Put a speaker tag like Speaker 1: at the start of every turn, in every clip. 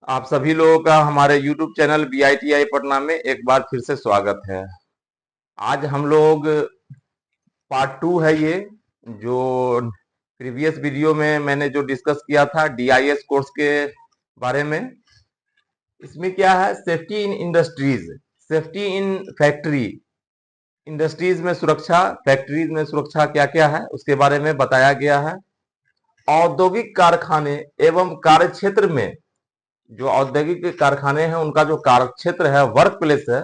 Speaker 1: आप सभी लोगों का हमारे YouTube चैनल BITI पटना में एक बार फिर से स्वागत है। आज हम लोग पार्ट 2 है ये, जो प्रीवियस वीडियो में मैंने जो डिस्कस किया था DIS कोर्स के बारे में। इसमें क्या है, safety in industries, safety in factory, industries में सुरक्षा, फैक्ट्रीज में सुरक्षा क्या क्या है उसके बारे में बताया गया है। औद्योगिक कारखाने एवं कार्यक्षेत्र में, जो औद्योगिक कारखाने हैं उनका जो कार्यक्षेत्र है, वर्क प्लेस है,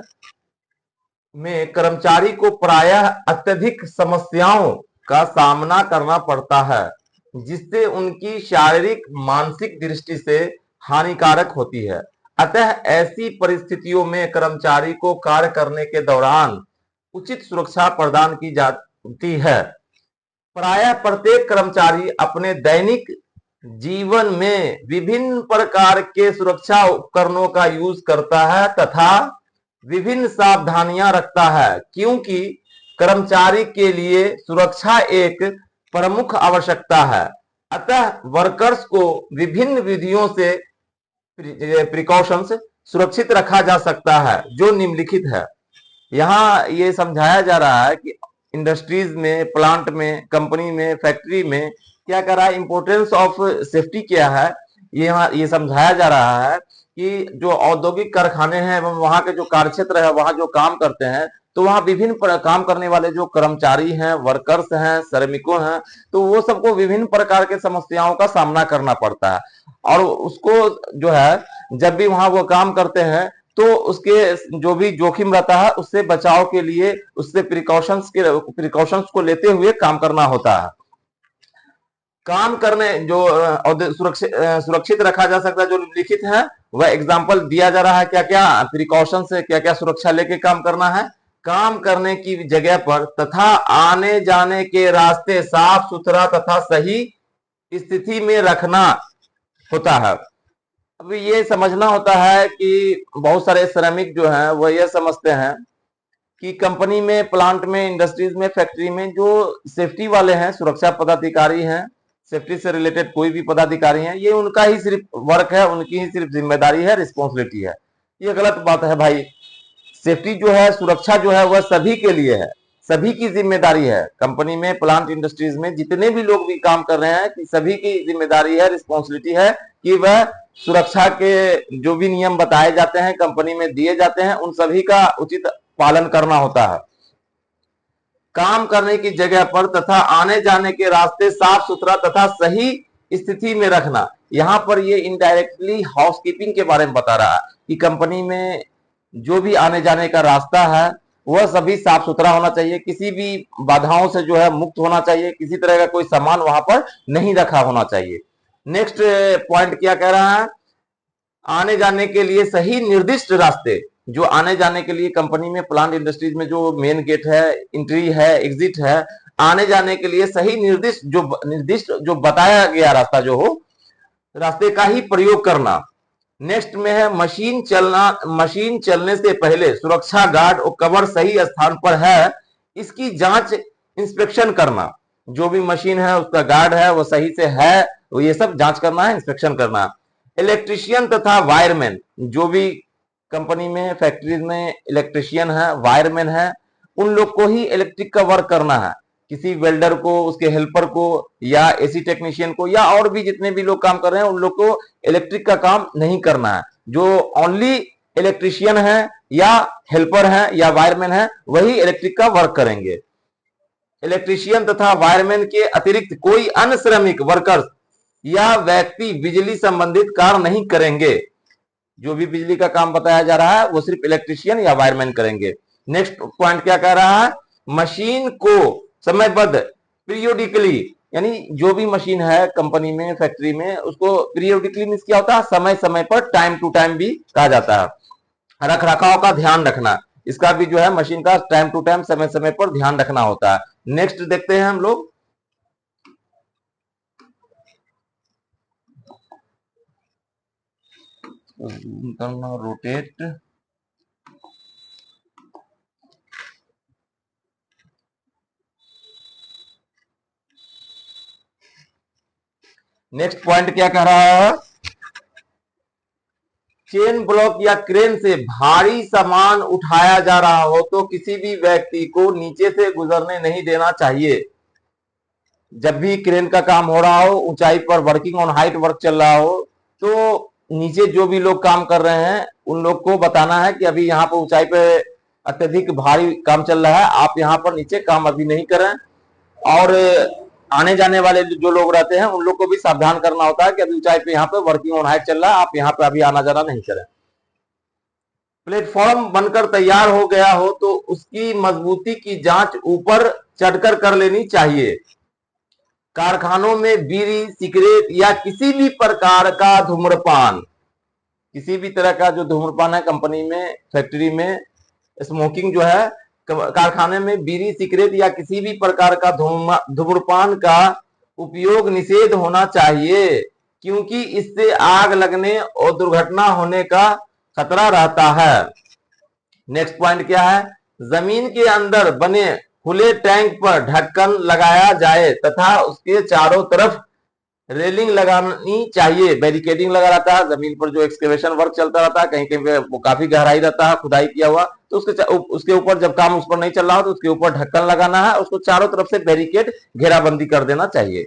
Speaker 1: में कर्मचारी को प्रायः अत्यधिक समस्याओं का सामना करना पड़ता है, जिससे उनकी शारीरिक मानसिक दृष्टि से हानिकारक होती है। अतः ऐसी परिस्थितियों में कर्मचारी को कार्य करने के दौरान उचित सुरक्षा प्रदान की जाती है। प्रायः प्रत्येक कर्मचारी अपने दैनिक जीवन में विभिन्न प्रकार के सुरक्षा उपकरणों का यूज करता है तथा विभिन्न सावधानियां रखता है, क्योंकि कर्मचारी के लिए सुरक्षा एक प्रमुख आवश्यकता है। अतः वर्कर्स को विभिन्न विधियों से प्रिकॉशंस सुरक्षित रखा जा सकता है, जो निम्नलिखित है। यहाँ ये समझाया जा रहा है कि इंडस्ट्रीज में, प्लांट में, कंपनी में, फैक्ट्री में क्या कर रहा है, इंपोर्टेंस ऑफ सेफ्टी क्या है, ये यहाँ ये समझाया जा रहा है कि जो औद्योगिक कारखाने हैं एवं वहां के जो कार्यक्षेत्र है, वहां जो काम करते हैं, तो वहां विभिन्न काम करने वाले जो कर्मचारी हैं, वर्कर्स हैं, श्रमिकों हैं, तो वो सबको विभिन्न प्रकार के समस्याओं का सामना करना पड़ता है। और उसको जो है, जब भी वहां वो काम करते हैं तो उसके जो भी जोखिम रहता है उससे बचाव के लिए उससे प्रिकॉशंस को लेते हुए काम करना होता है। काम करने जो सुरक्षित रखा जा सकता है, जो लिखित है वह एग्जाम्पल दिया जा रहा है, क्या क्या प्रिकॉशन से क्या क्या सुरक्षा लेके काम करना है। काम करने की जगह पर तथा आने जाने के रास्ते साफ सुथरा तथा सही स्थिति में रखना होता है। अब ये समझना होता है कि बहुत सारे श्रमिक जो हैं वह ये समझते हैं कि कंपनी में, प्लांट में, इंडस्ट्रीज में, फैक्ट्री में जो सेफ्टी वाले हैं, सुरक्षा पदाधिकारी हैं, सेफ्टी से रिलेटेड कोई भी पदाधिकारी हैं, ये उनका ही सिर्फ वर्क है, उनकी ही सिर्फ जिम्मेदारी है, रिस्पॉन्सिबिलिटी है। ये गलत बात है भाई। सेफ्टी जो है, सुरक्षा जो है, वह सभी के लिए है, सभी की जिम्मेदारी है। कंपनी में, प्लांट, इंडस्ट्रीज में जितने भी लोग भी काम कर रहे हैं कि सभी की जिम्मेदारी है, रिस्पॉन्सिबिलिटी है कि वह सुरक्षा के जो भी नियम बताए जाते हैं, कंपनी में दिए जाते हैं, उन सभी का उचित पालन करना होता है। काम करने की जगह पर तथा आने जाने के रास्ते साफ सुथरा तथा सही स्थिति में रखना। यहां पर ये इनडायरेक्टली हाउसकीपिंग के बारे में बता रहा है कि कंपनी में जो भी आने जाने का रास्ता है वह सभी साफ सुथरा होना चाहिए, किसी भी बाधाओं से जो है मुक्त होना चाहिए, किसी तरह का कोई सामान वहां पर नहीं रखा होना चाहिए। नेक्स्ट पॉइंट क्या कह रहा है, आने जाने के लिए सही निर्दिष्ट रास्ते, जो आने जाने के लिए कंपनी में, प्लांट, इंडस्ट्रीज में जो मेन गेट है, एंट्री है, एग्जिट है, आने जाने के लिए सही निर्दिष्ट जो बताया गया रास्ता जो हो, रास्ते का ही प्रयोग करना। नेक्स्ट में है मशीन चलने से पहले सुरक्षा गार्ड और कवर सही स्थान पर है, इसकी जांच इंस्पेक्शन करना। जो भी मशीन है, उसका गार्ड है, वो सही से है, वो ये सब जांच करना है, इंस्पेक्शन करना है। इलेक्ट्रिशियन तथा वायरमैन, जो भी कंपनी में, फैक्ट्रीज में इलेक्ट्रिशियन है, वायरमैन है, उन लोग को ही इलेक्ट्रिक का वर्क करना है। किसी वेल्डर को, उसके हेल्पर को, या एसी टेक्नीशियन को, या और भी जितने भी लोग काम कर रहे हैं उन लोग को इलेक्ट्रिक का काम नहीं करना है। जो ओनली इलेक्ट्रिशियन है या हेल्पर है या वायरमैन है, वही इलेक्ट्रिक का वर्क करेंगे। इलेक्ट्रिशियन तथा वायरमैन के अतिरिक्त कोई अन्य श्रमिक, वर्कर्स या व्यक्ति बिजली संबंधित कार्य नहीं करेंगे। जो भी बिजली का काम बताया जा रहा है वो सिर्फ इलेक्ट्रिशियन या वायरमैन करेंगे। नेक्स्ट पॉइंट क्या कह रहा है, मशीन को समयबद्ध, पीरियोडिकली, यानी जो भी मशीन है कंपनी में, फैक्ट्री में, उसको पीरियोडिकली मींस क्या होता है, समय समय पर, टाइम टू टाइम भी कहा जाता है। रख रखाव का ध्यान रखना, इसका भी जो है मशीन का टाइम टू टाइम, समय समय पर ध्यान रखना होता है। नेक्स्ट देखते हैं हम लोग, करना रोटेट। नेक्स्ट पॉइंट क्या कह रहा है, चेन ब्लॉक या क्रेन से भारी सामान उठाया जा रहा हो तो किसी भी व्यक्ति को नीचे से गुजरने नहीं देना चाहिए। जब भी क्रेन का काम हो रहा हो, ऊंचाई पर वर्किंग ऑन हाइट वर्क चल रहा हो, तो नीचे जो भी लोग काम कर रहे हैं उन लोग को बताना है कि अभी यहाँ पर ऊंचाई पे अत्यधिक भारी काम चल रहा है, आप यहाँ पर नीचे काम अभी नहीं करें। और आने जाने वाले जो लोग रहते हैं उन लोग को भी सावधान करना होता है कि अभी ऊंचाई पे यहाँ पे वर्किंग ऑन हाइट चल रहा है, आप यहाँ पे अभी आना जाना नहीं करें। प्लेटफॉर्म बनकर तैयार हो गया हो तो उसकी मजबूती की जांच ऊपर चढ़कर कर लेनी चाहिए। कारखानों में बीड़ी, सिगरेट या किसी भी प्रकार का धूम्रपान, किसी भी तरह का जो धूम्रपान है कंपनी में, फैक्ट्री में, स्मोकिंग जो है, कारखाने में बीड़ी, सिगरेट या किसी भी प्रकार का धूम्रपान का उपयोग निषेध होना चाहिए, क्योंकि इससे आग लगने और दुर्घटना होने का खतरा रहता है। नेक्स्ट पॉइंट क्या है? जमीन के अंदर बने खुले टैंक पर ढक्कन लगाया जाए तथा उसके चारों तरफ रेलिंग लगानी चाहिए। बैरिकेडिंग लगा रहता है, जमीन पर जो एक्सकेवेशन वर्क चलता रहता है, कहीं कहीं पे वो काफी गहराई रहता है, खुदाई किया हुआ, तो उसके ऊपर जब काम उस पर नहीं चल रहा हो तो उसके ऊपर ढक्कन लगाना है, उसको चारों तरफ से बैरिकेड घेराबंदी कर देना चाहिए।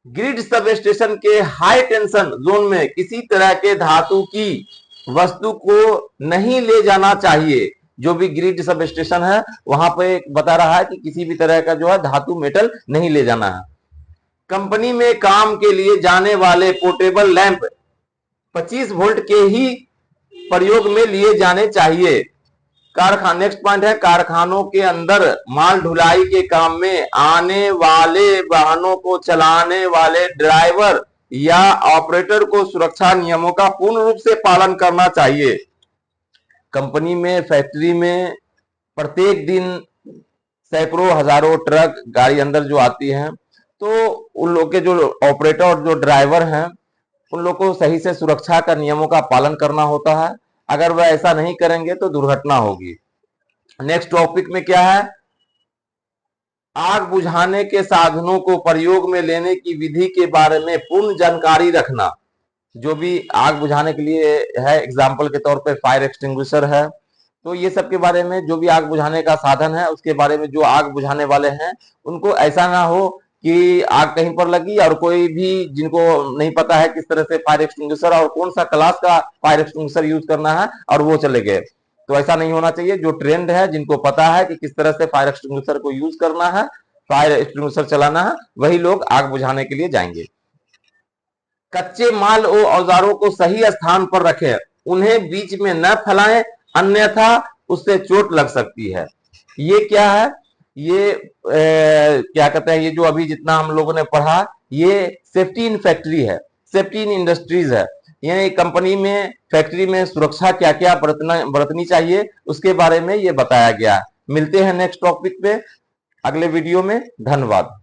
Speaker 1: ग्रिड सब स्टेशन के हाई टेंशन जोन में किसी तरह के धातु की वस्तु को नहीं ले जाना चाहिए। जो भी ग्रिड सब स्टेशन है वहां पे बता रहा है कि किसी भी तरह का जो है धातु मेटल नहीं ले जाना है। कंपनी में काम के लिए जाने वाले पोर्टेबल लैंप 25 वोल्ट के ही प्रयोग में लिए जाने चाहिए। नेक्स्ट पॉइंट है, कारखानों के अंदर माल ढुलाई के काम में आने वाले वाहनों को चलाने वाले ड्राइवर या ऑपरेटर को सुरक्षा नियमों का पूर्ण रूप से पालन करना चाहिए। कंपनी में, फैक्ट्री में प्रत्येक दिन सैकड़ों हजारों ट्रक गाड़ी अंदर जो आती हैं, तो उन लोग के जो ऑपरेटर और जो ड्राइवर हैं उन लोग को सही से सुरक्षा का नियमों का पालन करना होता है। अगर वह ऐसा नहीं करेंगे तो दुर्घटना होगी। नेक्स्ट टॉपिक में क्या है? आग बुझाने के साधनों को प्रयोग में लेने की विधि के बारे में पूर्ण जानकारी रखना। जो भी आग बुझाने के लिए है, एग्जाम्पल के तौर पे फायर एक्सटिंग्विशर है, तो ये सब के बारे में, जो भी आग बुझाने का साधन है उसके बारे में जो आग बुझाने वाले हैं उनको ऐसा ना हो कि आग कहीं पर लगी और कोई भी जिनको नहीं पता है किस तरह से फायर एक्सटिंग्विशर और कौन सा क्लास का फायर एक्सटिंग्विशर यूज करना है और वो चले गए, तो ऐसा नहीं होना चाहिए। जो ट्रेंड है, जिनको पता है कि किस तरह से फायर एक्सटिंग्विशर को यूज करना है, फायर एक्सटिंग्विशर चलाना है, वही लोग आग बुझाने के लिए जाएंगे। कच्चे माल और औजारों को सही स्थान पर रखें, उन्हें बीच में न फैलाएं, अन्यथा उससे चोट लग सकती है। ये क्या है? ये क्या कहते हैं, ये जो अभी जितना हम लोगों ने पढ़ा, ये सेफ्टी इन फैक्ट्री है, सेफ्टी इन इंडस्ट्रीज है। यानी कंपनी में, फैक्ट्री में सुरक्षा क्या क्या बरतनी चाहिए उसके बारे में ये बताया गया। मिलते हैं नेक्स्ट टॉपिक पे अगले वीडियो में। धन्यवाद।